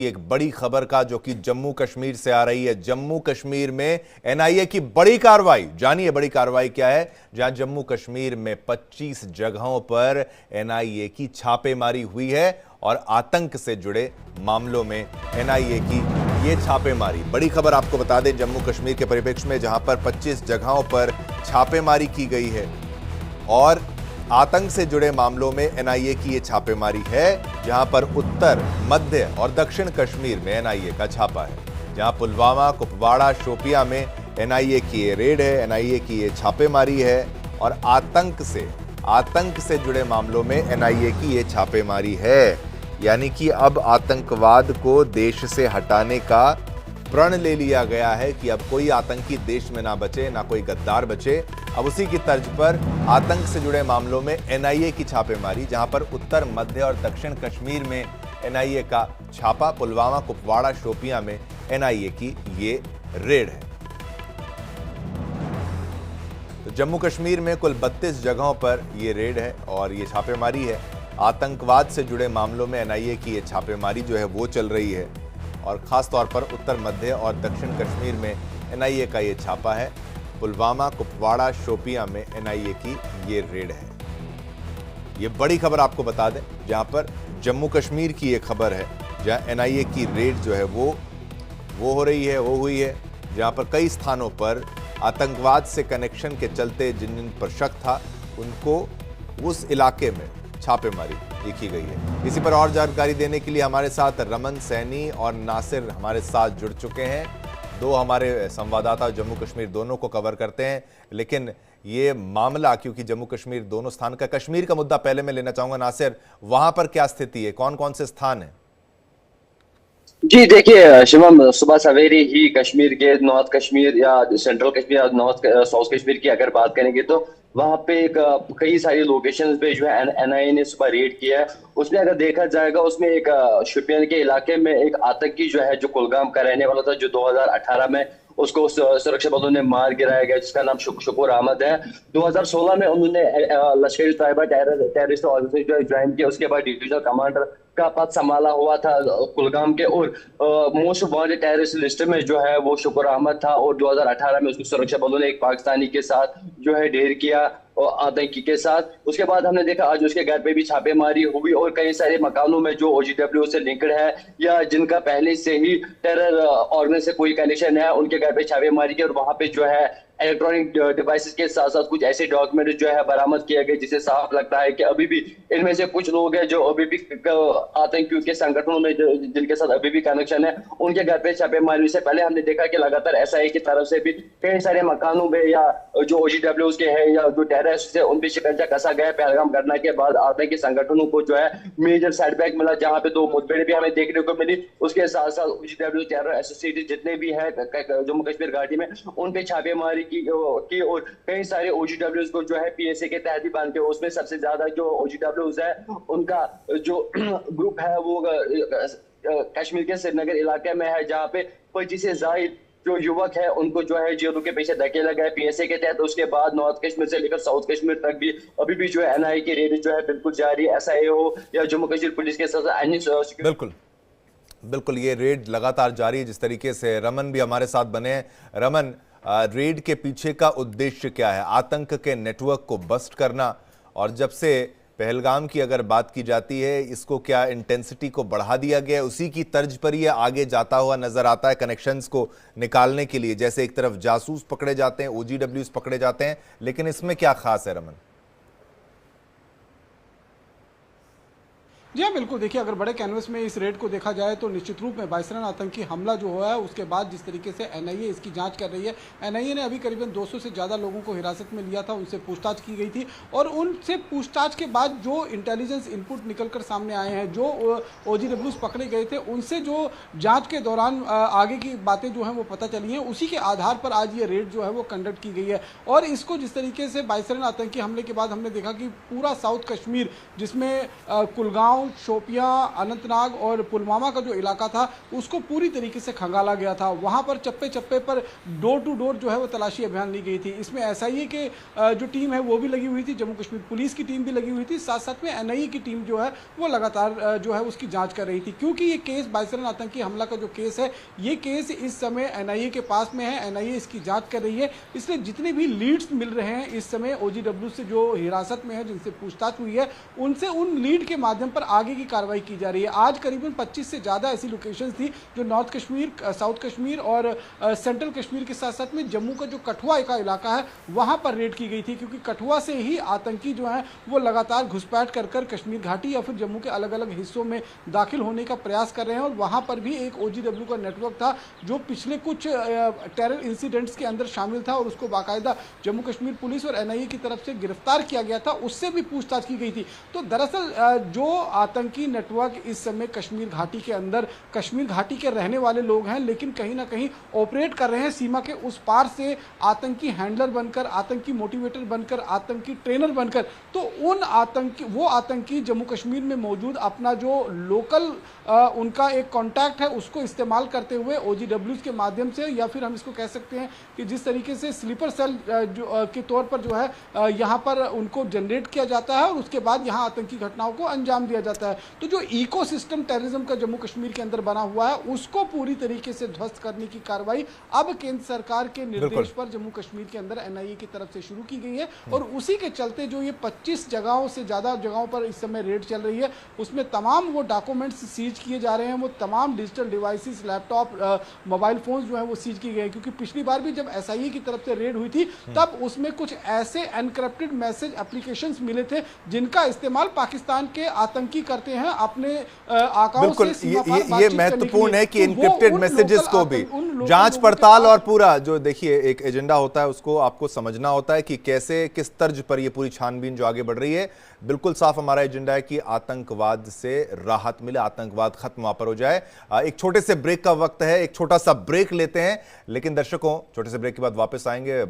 एक बड़ी खबर का जो कि जम्मू कश्मीर से आ रही है। जम्मू कश्मीर में एनआईए की बड़ी कार्रवाई, जानिए बड़ी कार्रवाई क्या है। जहां जम्मू कश्मीर में 25 जगहों पर एनआईए की छापेमारी हुई है और आतंक से जुड़े मामलों में एनआईए की ये छापेमारी, बड़ी खबर आपको बता दें जम्मू कश्मीर के परिप्रेक्ष्य में, जहां पर 25 जगहों पर छापेमारी की गई है और आतंक से जुड़े मामलों में एनआईए की ये छापेमारी है। जहां पर उत्तर, मध्य और दक्षिण कश्मीर में एनआईए का छापा है। जहां पुलवामा, कुपवाड़ा, शोपियां में एनआईए की ये रेड है, एनआईए की ये छापेमारी है और आतंक से जुड़े मामलों में एनआईए की ये छापेमारी है। यानी कि अब आतंकवाद को देश से हटाने का प्रण ले लिया गया है कि अब कोई आतंकी देश में ना बचे, ना कोई गद्दार बचे। अब उसी की तर्ज पर आतंक से जुड़े मामलों में एनआईए की छापेमारी, जहां पर उत्तर, मध्य और दक्षिण कश्मीर में एनआईए का छापा, पुलवामा, कुपवाड़ा, शोपियां में एनआईए की ये रेड है। तो जम्मू कश्मीर में कुल 32 जगहों पर ये रेड है और ये छापेमारी है। आतंकवाद से जुड़े मामलों में एनआईए की ये छापेमारी जो है वो चल रही है और खास तौर पर उत्तर, मध्य और दक्षिण कश्मीर में एनआईए का ये छापा है। पुलवामा, कुपवाड़ा, शोपियां में एनआईए की ये रेड है। ये बड़ी खबर आपको बता दें, जहां पर जम्मू कश्मीर की ये खबर है, जहां एनआईए की रेड जो है वो हो रही है, वो हुई है, जहां पर कई स्थानों पर आतंकवाद से कनेक्शन के चलते जिन पर शक था उनको उस इलाके में छापेमारी देखी गई है। इसी पर और जानकारी देने के लिए हमारे साथ रमन सैनी और नासिर हमारे साथ जुड़ चुके हैं। दो हमारे संवाददाता जम्मू कश्मीर दोनों को कवर करते हैं, लेकिन ये मामला, क्योंकि जम्मू कश्मीर दोनों स्थान का, कश्मीर का मुद्दा पहले मैं लेना चाहूंगा। नासिर, वहां पर क्या स्थिति है, कौन कौन से स्थान है? जी देखिए शिवम, सुबह सवेरे ही कश्मीर के नॉर्थ कश्मीर या सेंट्रल कश्मीर या नॉर्थ साउथ कश्मीर की अगर बात करेंगे तो वहां पे कई सारी लोकेशंस पे जो है एनआईए ने सुबह रेड किया है। उसमें अगर देखा जाएगा, उसमें एक शोपियान के इलाके में एक आतंकी जो है, जो कुलगाम का रहने वाला था, जो 2018 में उसको सुरक्षा बलों ने मार गिराया गया, जिसका नाम शुक्र अहमद है। 2016 में उन्होंने लश्कर तैयबा टेररिस्ट ऑर्गेनाइजेशन ज्वाइन किया। उसके बाद डिविजनल कमांडर का पद संभाला हुआ था कुलगाम के, और मोस्ट वांटेड टेररिस्ट लिस्ट में जो है वो शुक्र अहमद था। और 2018 में उसको सुरक्षा बलों ने एक पाकिस्तानी के साथ जो है ढेर किया, और आतंकी के साथ। उसके बाद हमने देखा आज उसके घर पे भी छापेमारी हुई और कई सारे मकानों में जो ओजीडब्ल्यू से लिंक्ड है या जिनका पहले से ही टेरर ऑर्गेनाइजेशन से कोई कनेक्शन है, उनके घर पे छापेमारी की और वहां पे जो है इलेक्ट्रॉनिक डिवाइसेस के साथ साथ कुछ ऐसे डॉक्यूमेंट जो है बरामद किए गए, जिससे साफ लगता है कि अभी भी इनमें से कुछ लोग हैं जो अभी भी आतंकियों के संगठनों में जिनके साथ अभी भी कनेक्शन है, उनके घर पे छापेमारी से पहले हमने देखा कि लगातार एसआईए की तरफ से भी कई सारे मकानों में या जो ओजीडब्ल्यू के हैं या जो टेररिस्ट है उन पे शिकंजा कसा गया। पहलगाम घटना के बाद आतंकी संगठनों को जो है मेजर सेटबैक मिला, जहां पे 2 मुठभेड़ भी हमें देखने को मिली। उसके साथ साथ ओजीडब्ल्यू टेरर एसोसिएटेड जितने भी हैं जम्मू कश्मीर घाटी में, उन पे छापेमारी की और कई सारे ओजीडब्ल्यूज को जो है पीएसए के तहत ही बांधते हैं। उसमें सबसे ज्यादा जो ओजीडब्ल्यूज है उनका जो ग्रुप है वो कश्मीर के श्रीनगर इलाके में है, जहाँ पे 25 से ज्यादा जो युवक है उनको जो है जेलों के पीछे धकेला गया पीएसए के तहत। उसके बाद नॉर्थ कश्मीर से लेकर साउथ कश्मीर तक भी अभी भी जो है एनआईए की रेड जो है बिल्कुल जारी है। एसआईए हो या जम्मू कश्मीर पुलिस के साथ बिल्कुल बिल्कुल ये रेड लगातार जारी है। जिस तरीके से रमन भी हमारे साथ बने हैं, रमन, रेड के पीछे का उद्देश्य क्या है? आतंक के नेटवर्क को बस्ट करना, और जब से पहलगाम की अगर बात की जाती है, इसको क्या इंटेंसिटी को बढ़ा दिया गया है? उसी की तर्ज पर ये आगे जाता हुआ नजर आता है कनेक्शंस को निकालने के लिए। जैसे एक तरफ जासूस पकड़े जाते हैं, ओजीडब्ल्यूज पकड़े जाते हैं, लेकिन इसमें क्या खास है रमन? जी हाँ, बिल्कुल। देखिए, अगर बड़े कैनवस में इस रेड को देखा जाए तो निश्चित रूप में बाइसरन आतंकी हमला जो हुआ है उसके बाद जिस तरीके से एनआईए इसकी जांच कर रही है, एनआईए ने अभी करीबन 200 से ज़्यादा लोगों को हिरासत में लिया था, उनसे पूछताछ की गई थी और उनसे पूछताछ के बाद जो इंटेलिजेंस इनपुट निकल कर सामने आए हैं, जो ओजीडब्ल्यूज पकड़े गए थे, उनसे जो जाँच के दौरान आगे की बातें जो हैं वो पता चली हैं, उसी के आधार पर आज ये रेड जो है वो कंडक्ट की गई है। और इसको जिस तरीके से बाइसरन आतंकी हमले के बाद हमने देखा कि पूरा साउथ कश्मीर, जिसमें कुलगांव, कुलगांव, शोपियां, अनंतनाग और पुलवामा का जो इलाका था उसको पूरी तरीके से खंगाला गया था। वहां पर चप्पे चप्पे पर डोर टू डोर जो है वो तलाशी अभियान ली गई थी। इसमें एसआईए के जो टीम है वो भी लगी हुई थी, जम्मू कश्मीर पुलिस की टीम भी लगी हुई थी, साथ साथ में एनआईए की टीम जो है वो लगातार जो है उसकी जांच कर रही थी। क्योंकि ये केस बाइसरन आतंकी हमला का जो केस है, ये केस इस समय एनआईए के पास में है, एनआईए इसकी जांच कर रही है। इसलिए जितने भी लीड्स मिल रहे हैं इस समय ओजीडब्ल्यू से जो हिरासत में है, जिनसे पूछताछ हुई है, उनसे उन लीड के माध्यम पर आगे की कार्रवाई की जा रही है। आज करीबन 25 से ज़्यादा ऐसी लोकेशंस थी जो नॉर्थ कश्मीर, साउथ कश्मीर और सेंट्रल कश्मीर के साथ साथ में जम्मू का जो कठुआ का इलाका है वहां पर रेड की गई थी। क्योंकि कठुआ से ही आतंकी जो है वो लगातार घुसपैठ कर कर कश्मीर घाटी या फिर जम्मू के अलग अलग हिस्सों में दाखिल होने का प्रयास कर रहे हैं। और वहां पर भी एक ओजीडब्ल्यू का नेटवर्क था जो पिछले कुछ टेरर इंसिडेंट्स के अंदर शामिल था और उसको बाकायदा जम्मू कश्मीर पुलिस और एनआईए की तरफ से गिरफ्तार किया गया था, उससे भी पूछताछ की गई थी। तो दरअसल जो आतंकी नेटवर्क इस समय कश्मीर घाटी के अंदर, कश्मीर घाटी के रहने वाले लोग हैं लेकिन कहीं ना कहीं ऑपरेट कर रहे हैं सीमा के उस पार से, आतंकी हैंडलर बनकर, आतंकी मोटिवेटर बनकर, आतंकी ट्रेनर बनकर, तो वो आतंकी जम्मू कश्मीर में मौजूद अपना जो लोकल उनका एक कॉन्टैक्ट है उसको इस्तेमाल करते हुए ओजीडब्ल्यू के माध्यम से, या फिर हम इसको कह सकते हैं कि जिस तरीके से स्लीपर सेल के तौर पर जो है यहाँ पर उनको जनरेट किया जाता है और उसके बाद यहाँ आतंकी घटनाओं को अंजाम दिया जाता है। तो जो इकोसिस्टम टेररिज्म का जम्मू कश्मीर के अंदर बना हुआ है उसको पूरी तरीके से ध्वस्त करने की कार्रवाई अब केंद्र सरकार के निर्देश पर जम्मू कश्मीर के अंदर एनआईए की तरफ से शुरू की गई है। और उसी के चलते जो ये 25 जगहों से ज्यादा जगहों पर इस समय रेड चल रही है, उसमें तमाम वो डॉक्यूमेंट्स सीज किए जा रहे हैं, वो तमाम digital devices, laptop, mobile phones जो है वो सीज किए गए। क्योंकि पिछली बार भी जब एसआईए की तरफ से रेड हुई थी तब उसमें कुछ ऐसे एनक्रिप्टेड मैसेज एप्लीकेशंस मिले थे जिनका इस्तेमाल पाकिस्तान के आतंकी करते हैं अपने आकाओं से सीमा पार बातचीत ये करने के महत्वपूर्ण लिए। है कि तो इनक्रिप्टेड मैसेजेस को भी जांच पड़ताल और पूरा जो देखिए एक एजेंडा होता है उसको आपको समझना होता है कि कैसे, किस तर्ज पर ये पूरी छानबीन जो आगे बढ़ रही है। बिल्कुल साफ हमारा एजेंडा है कि आतंकवाद से राहत मिले, आतंकवाद खत्म वहां पर हो जाए। एक छोटे से ब्रेक का वक्त है, एक छोटा सा ब्रेक लेते हैं, लेकिन दर्शकों छोटे से ब्रेक के बाद वापस आएंगे।